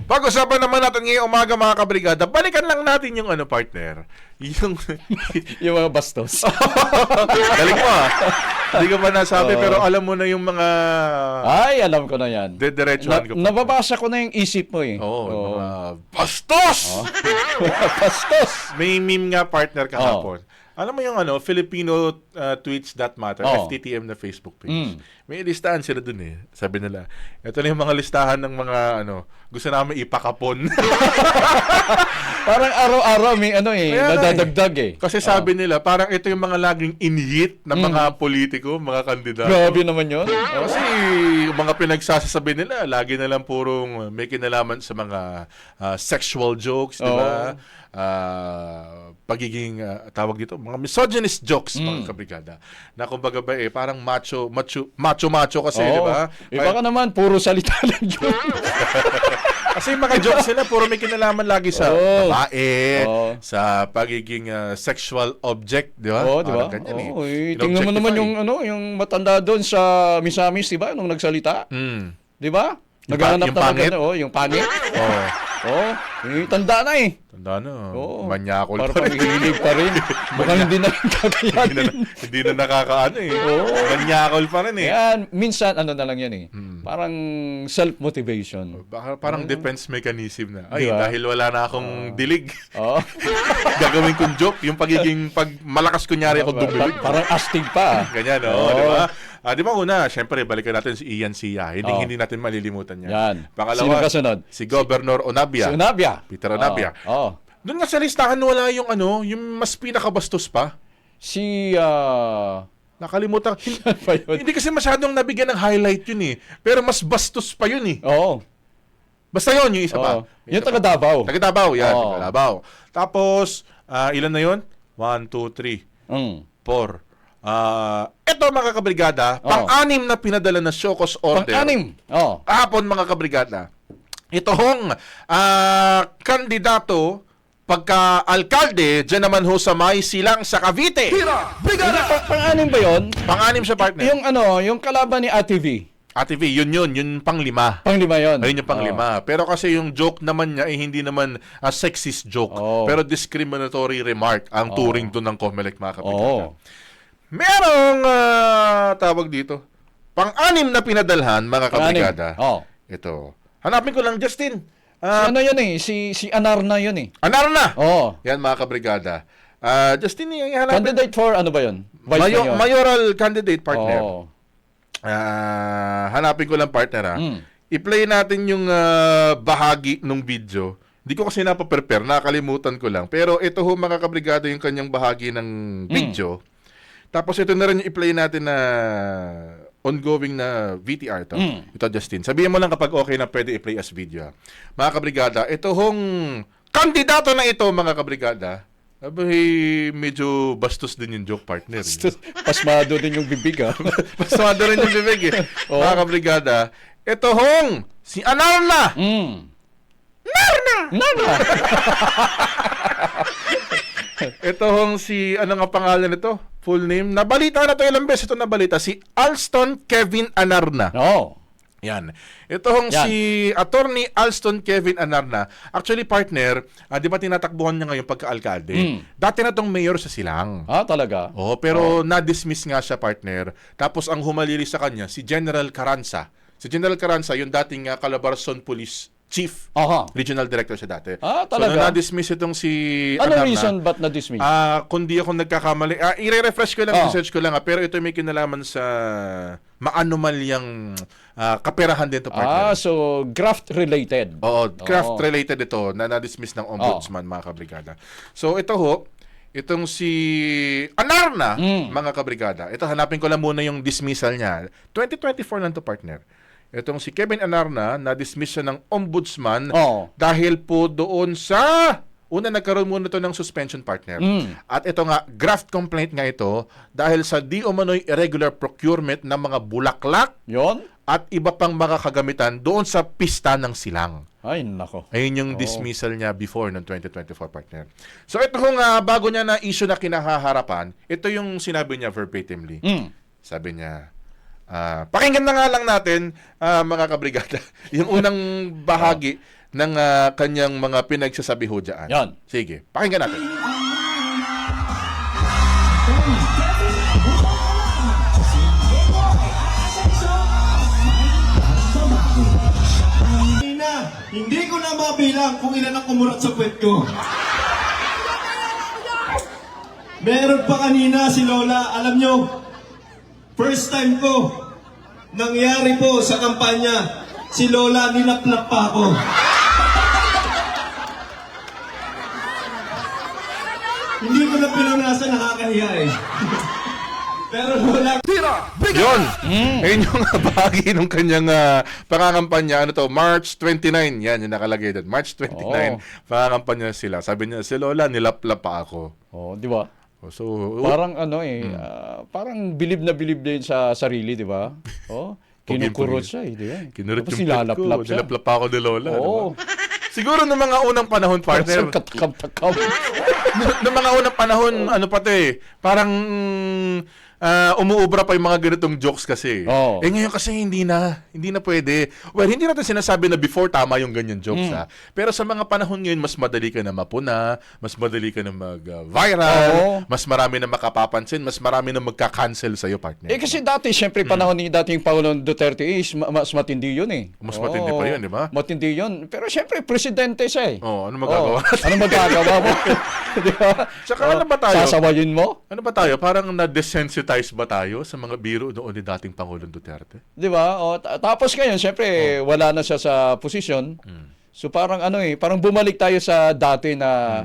Pag-usapan naman natin ngayong umaga mga kabrigada, balikan lang natin yung partner. Yung Yung mga bastos. galing mo Hindi ko pa nasabi pero alam mo na yung mga Ay, alam ko na yan. dediretsuhan ko. Nababasa ko na yung isip mo eh. Oo, mga bastos! Bastos! May meme nga partner kahapon. Alam mo yung Filipino Tweets That Matter, FTTM na Facebook page. May listahan sila dun eh. Sabi nila, ito na yung mga listahan ng mga gusto namin ipakapon. Parang araw-araw may Kaya nadadagdag eh. Kasi sabi nila, parang ito yung mga laging in-hit ng mga politiko, mga kandidato. Grabe naman yun. Kasi yung mga pinagsasabi nila, lagi na lang purong may kinalaman sa mga sexual jokes, di ba? Pagiging tawag dito, mga misogynist jokes, mga kabrigada. Na kumbaga ba parang macho kasi, di ba? Iba ka naman, puro salita lang yun. Kasi yung mga jokes nila, puro may kinalaman lagi sa babae, sa pagiging sexual object, di ba? Di ba? Ganyan, Tingnan mo naman yung matanda doon sa Misamis, di ba? Nung nagsalita. Di ba? Naghahanap yung na pangit? yung pangit. Tanda na eh. Tanda na. Manyakol pa Parang rin. hilig pa rin. Mukhang hindi na kakayanin. Hindi na nakakaano eh. Manyakol pa rin eh. Yan, minsan na lang yan eh. Parang self-motivation. Parang defense mechanism na. Ay, Diba? dahil wala na akong dilig. Oo. Gagawin kong joke. Yung pagiging, pag malakas kunyari ako dumilig. Parang astig pa. Ganyan, di ba? Di ba una, syempre, balikan natin si Ian Sia. Hindi natin malilimutan yan. Yan. Pangalawa, Sino kasunod? si Governor Onabia. Si Onabia. Peter Onabia. Doon nga sa listahan, wala yung yung mas pinakabastos pa. Si, Nakalimutan. pa yun? Hindi kasi masyadong nabigyan ng highlight yun eh. Pero mas bastos pa yun eh. Oo. Basta yun, yung isa pa. Yung taga Davao. Taga Davao, yan. Taga Davao. Tapos, ilan na yun? 1, 2, 3, 4. Ito mga kabrigada, pang-anim na pinadala na show cause order. Pang-anim? Kahapon mga kabrigada. Itong kandidato pagka-alkalde, dyan naman ho sa May Silang sa Cavite. Pang-anim ba yun? Pang-anim siya partner. Yung kalaban ni ATV. ATV, yun pang-lima. Pang-lima yun. Ayun yung pang-lima. Pero kasi yung joke naman niya hindi naman a sexist joke. Pero discriminatory remark ang turing doon ng COMELEC mga kabrigada. Merong tawag dito. Pang-anim na pinadalhan mga kabrigada. Ito. Hanapin ko lang, Justin. Ano yun eh? Si Anarna yun eh. Anarna! Yan mga kabrigada. Justin, hanapin. Candidate for ano ba yun? Mayoral candidate partner. Hanapin ko lang partner I-play natin yung bahagi ng video. Hindi ko kasi napaprepare, nakakalimutan ko lang. Pero ito ho mga kabrigada yung kanyang bahagi ng video. Tapos ito na rin yung i-play natin na ongoing na VTR to. Ito Justin. Sabihin mo lang kapag okay na pwede i-play as video. Mga kabrigada, ito hong kandidato na ito mga kabrigada. Medyo bastos din yung joke partner. Pasmado din yung bibig Pasmado rin yung bibig eh. Mga kabrigada, ito hong si Anarna. Narna! Ito hong si, ano nga pangalan nito? Full name? Nabalita na to ilang beses ito nabalita. Si Alston Kevin Anarna. Yan. Ito hong si Attorney Alston Kevin Anarna. Actually, partner, di ba tinatakbuhan niya ngayon pagka-alkalde? Dati na tong mayor sa Silang. Talaga? Pero na-dismiss nga siya, partner. Tapos ang humalili sa kanya, si General Carranza. Si General Carranza, yung dating Calabarzon Police Chief. Regional Director siya dati. Talaga? So, na-dismiss itong si Ano Anarna. reason ba't na-dismiss? Kundi ako nagkakamali. I-refresh ko lang, research ko lang. Pero ito may kinalaman sa maanomalyang kaperahan din to partner. So graft-related. Graft-related ito na na-dismiss ng ombudsman, mga kabrigada. So ito ho, itong si Anarna, mga kabrigada. Ito, hanapin ko lang muna yung dismissal niya. 2024 lang to partner. Itong si Kevin Anarna, na-dismiss siya ng ombudsman dahil po doon sa una, nagkaroon muna ito ng suspension partner. At ito nga, graft complaint nga ito dahil sa di umano'y irregular procurement ng mga bulaklak at iba pang mga kagamitan doon sa pista ng Silang. Ay, nako. Ayun yung dismissal niya before ng 2024 partner. So ito kung bago niya na issue na kinahaharapan, ito yung sinabi niya verbatimly. Sabi niya, pakinggan na nga lang natin, mga kabrigada, yung unang bahagi ng kanyang mga pinagsasabi ho dyan. Yan. Sige, pakinggan natin. Hindi ko na mabilang kung ilan ang kumurat sa puwet ko. Meron pa kanina si Lola, alam nyo, first time ko, nangyari po sa kampanya, si Lola nilaplap pa ako. Hindi ko na pinanasa, nakakahiya eh. Pero Lola, Yun! Ayun yung bahagi ng kanyang pangangampanya. Ano to? March 29. Yan, yung nakalagay doon. March 29. Pangangampanya sila. Sabi niya, si Lola, nilaplap pa ako. Oh, di ba? So, Parang parang bilib na din sa sarili, di ba? Oh, kinukurot siya, di ba? kinurot Tapos yung pet ko. nilalaplap siya. Nilaplap pa ako ni Lola. Oo. Diba? Siguro noong mga unang panahon, partner. Katakam-takam. Noong mga unang panahon, ano pa to eh, parang umuubra pa yung mga ganitong jokes kasi. Oo. Eh ngayon kasi hindi na pwede. Well, hindi natin sinasabi na before tama yung ganyan jokes ha. Pero sa mga panahon ngayon, mas madali ka na mapuna, mas madali ka na mag-viral, Oo. mas marami na makapapansin, mas marami na magka-cancel sa'yo, partner. Eh kasi dati, syempre, panahon ni dating Pangulong Duterte is mas matindi yun eh. Mas matindi pa yun, di ba? Matindi yun. Pero syempre, presidente siya eh. Ano magagawa natin? Ano magagawa mo? Di ba? Tsaka ano ba tayo? Sasawayin mo? Ano ba tayo? Parang na-desensitize ba tayo sa mga biro noon ni dating Pangulong Duterte? Di ba? Tapos ngayon, syempre, wala na siya sa posisyon. So parang parang bumalik tayo sa dati na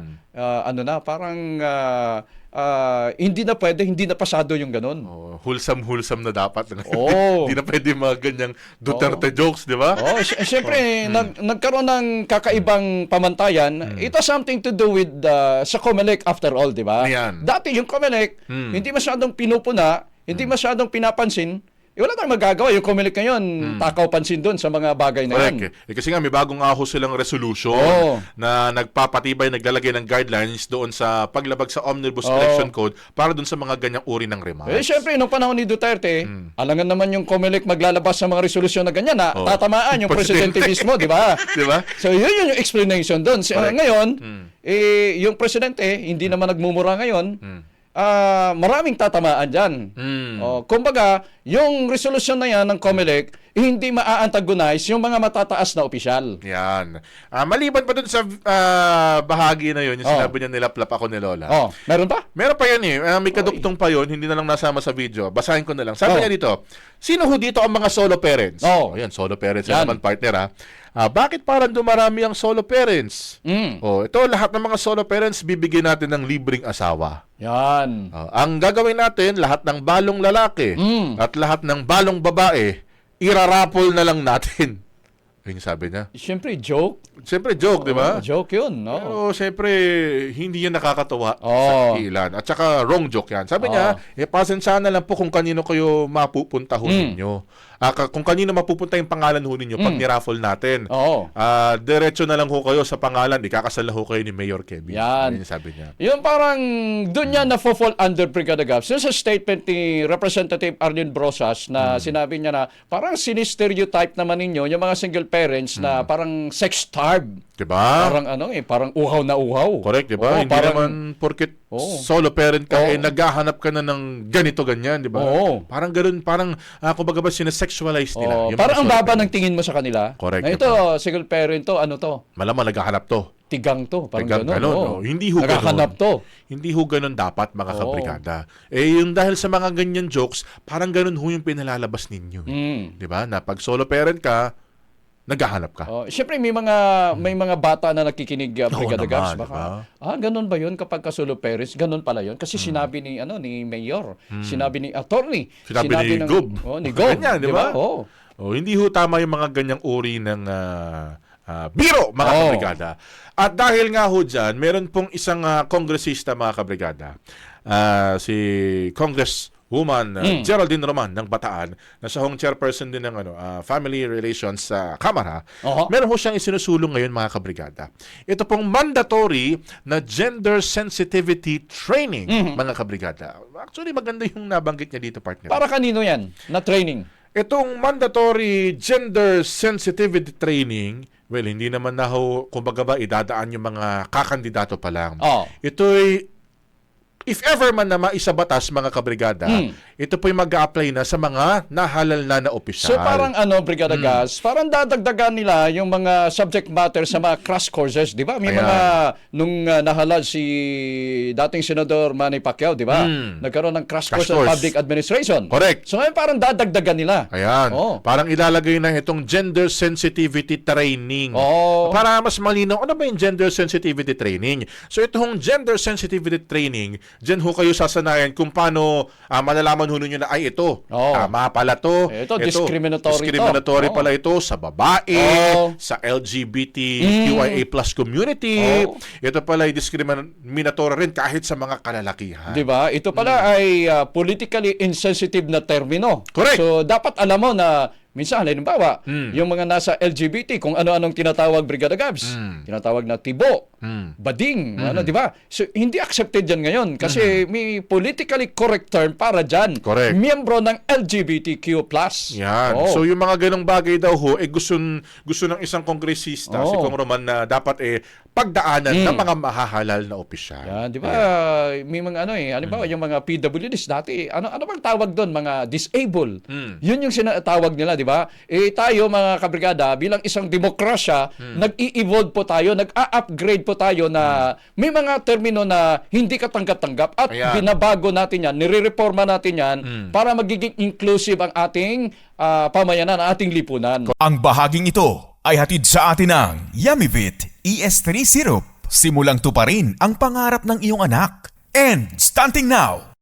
hindi na pwede, hindi na pasado yung ganun. Wholesome na dapat. Oo. Hindi na pwede mga ganyang Duterte jokes, di ba? Syempre, nagkaroon ng kakaibang pamantayan. It has something to do with sa COMELEC after all, di ba? Yan. Dati yung COMELEC, hindi masyadong pinupuna, hindi masyadong pinapansin. Wala tayong magagawa. Yung COMELEC ngayon, takaw pansin doon sa mga bagay na yan. Correct. Kasi nga may bagong ahos silang resolution na nagpapatibay, naglalagay ng guidelines doon sa paglabag sa Omnibus Election Code para doon sa mga ganyang uri ng remarks. Syempre, nung panahon ni Duterte, alangan naman yung COMELEC maglalabas sa mga resolusyon na ganyan na tatamaan yung presidente mismo, di ba? Di ba? So, yun yung explanation doon. Ngayon, yung presidente, hindi naman nagmumura ngayon, maraming tatamaan dyan. Kumbaga, yung resolusyon na yan ng COMELEC, hindi maa-antagonize yung mga matataas na opisyal. Yan. Maliban pa dun sa bahagi na yun, yung sinabi niya nilaplap ako ni Lola. Meron pa? Meron pa yan eh. May kaduktong pa yun, hindi na lang nasama sa video. Basahin ko na lang. Sabi niya dito, sino ho dito ang mga solo parents? Ayan, solo parents yan naman, partner ha. Bakit parang dumarami ang solo parents? Ito, lahat ng mga solo parents, bibigyan natin ng libreng asawa. Yan. Ang gagawin natin, lahat ng balong lalaki at lahat ng balong babae, irarapol na lang natin. Yung sabi niya. Siyempre, joke. Siyempre, joke, di ba? Joke yun. Pero, siyempre, hindi yan nakakatawa sa ilan. At saka, wrong joke yan. Sabi niya, pasensya na lang po kung kanino kayo mapupunta ho ninyo. Kung kanino mapupunta yung pangalan ho ninyo pag niraffle natin. Diretso na lang ho kayo sa pangalan. Ikakasal ho kayo ni Mayor Kevin. Yan. Yan yung sabi niya. Yung parang doon yan na-fall under Brigada Gabs. Yung sa statement ni Representative Arlene Brosas na sinabi niya na parang sinistereotype naman ninyo yung mga single parents na parang sex-starved. Diba? Parang parang uhaw na uhaw. Correct, diba? Hindi naman porket solo parent ka, naghahanap ka na ng ganito, ganyan, diba? Parang ganun, parang, kumbaga ba, sinasexualize nila. Yung Parang ang mga solo baba parent. ng tingin mo sa kanila. Correct, Na ito, single parent to, ano to? Malamang naghahanap to. Tigang to. Parang Tigang ganun. ganun, Hindi ho naghahanap to. Hindi ho ganun dapat, mga kabrigada. Yung dahil sa mga ganyan jokes, parang ganun ho yung pinalalabas ninyo. Diba? Na pag solo parent ka, naghahanap ka. Siyempre may mga bata na nakikinig Brigada Gabs. naman, Baka, ganun ba 'yun kapag solo parents? Ganun pala 'yun kasi sinabi ni ni Mayor, sinabi ni attorney, Sinabi ni Gob. Ni Gob, Ganyan, di ba? Hindi ho tama yung mga ganyang uri ng biro, mga kabrigada. At dahil nga ho dyan, meron pong isang kongresista, mga kabrigada, si Congresswoman Geraldine Roman ng Bataan, na siya hong chairperson din ng Family Relations sa Kamara. Meron ho siyang isinusulong ngayon, mga kabrigada. Ito pong mandatory na gender sensitivity training, mga kabrigada. Actually, maganda yung nabanggit niya dito, partner. Para kanino 'yan na training? itong mandatory gender sensitivity training, well, hindi naman na ho, kumbaga ba, idadaan yung mga kakandidato pa lang. Ito'y, if ever man na maisabatas, mga kabrigada, ito po'y mag-a-apply na sa mga nahalal na opisyal. So parang Brigada Gas, parang dadagdagan nila yung mga subject matter sa mga crash courses, di ba? May Ayan. mga, nung nahalal si dating Senador Manny Pacquiao, di ba? Nagkaroon ng crash course course. sa public administration. Correct. So ngayon parang dadagdagan nila. Ayan. Oh. Parang ilalagay na itong gender sensitivity training. Oh. Para mas malinaw, ano ba yung gender sensitivity training? So itong gender sensitivity training, dyan ho kayo sasanayan kung paano malalaman ho ninyo na ay ito. Oh. Tama pala to. Ito, discriminatory discriminatory to. pala ito sa babae, sa LGBTQIA+ community. Ito pala ay discriminatory rin kahit sa mga kalalakihan. Di ba? Ito pala ay politically insensitive na termino. Correct. So dapat alam mo na minsan, halimbawa, yung mga nasa LGBT, kung ano-anong tinatawag Brigada Gabs, tinatawag na tibo, bading, di ba? So, hindi accepted dyan ngayon kasi may politically correct term para dyan. Correct. Miyembro ng LGBTQ+. Yan. Oh. So yung mga ganong bagay daw ho, gusto ng isang kongresista, si Kong Roman, na dapat pagdaanan ng mga mahahalal na opisyal. Yan, di ba? May mga halimbawa yung mga PWDs dati, ano bang tawag doon? Mga disabled. Yun yung sinatawag nila, di ba? Tayo mga kabrigada, bilang isang demokrasya, nag-i-evolve po tayo, nag-a-upgrade po tayo na may mga termino na hindi katanggap-tanggap at binabago natin yan, nire-reforma natin yan para magiging inclusive ang ating pamayanan, ang ating lipunan. Ang bahaging ito ay hatid sa atin ng Yummy-Vit ES3 Syrup. Simulang tuparin ang pangarap ng iyong anak. And starting now,